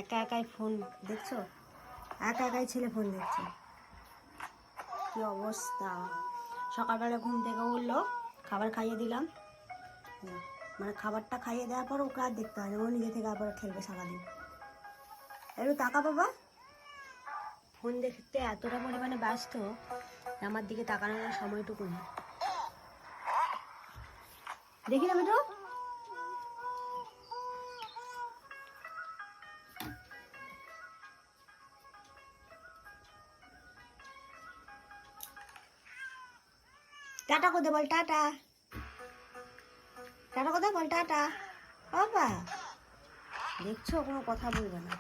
একা একাই ফোন দেখছো, একা একাই ছেলে ফোন দেখছে। কি অবস্থা! সকালবেলা ঘুম থেকে উঠলো, খাবার খাইয়ে দিলাম, মানে খাবারটা খাইয়ে দেওয়ার পর ওকে আর দেখতে হয় না, ও নিজে থেকে আবার খেলবে সারাদিন। একটু তাকা বাবা, ফোন দেখতে এতটা পরিমাণে ব্যস্ত, আমার দিকে তাকানোর সময়টুকু নেই। দেখি না বেটো, টাটা কোথায় বল, টাটা টাটা কোথায় বল, টাটা বাবা। দেখছো কোনো কথা বলবে না।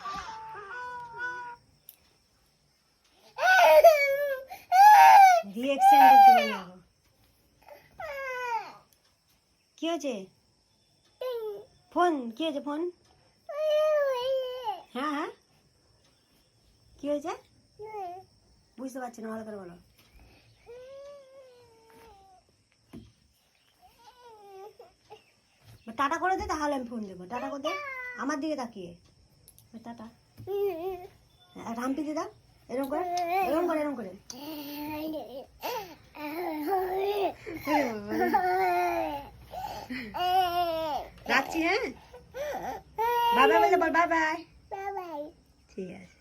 রিঅ্যাকশন একটু বানাবো। কি হয়েছে? ফোন কি হয়েছে? ফোন হ্যাঁ হ্যাঁ কি হয়েছে বুঝতে পারছি না, ভালো করে বলো। টাটা করে দে, তাহলে আমি ফোন দেবো। টাটা করে দে, আমার দিকে তাকিয়ে টাটা। রামপি দি দাও, এরকম করে, এরকম করে, এরকম করে। রাখছি, হ্যাঁ, বাই বাই বলে বল, বাই বাই। ঠিক আছে।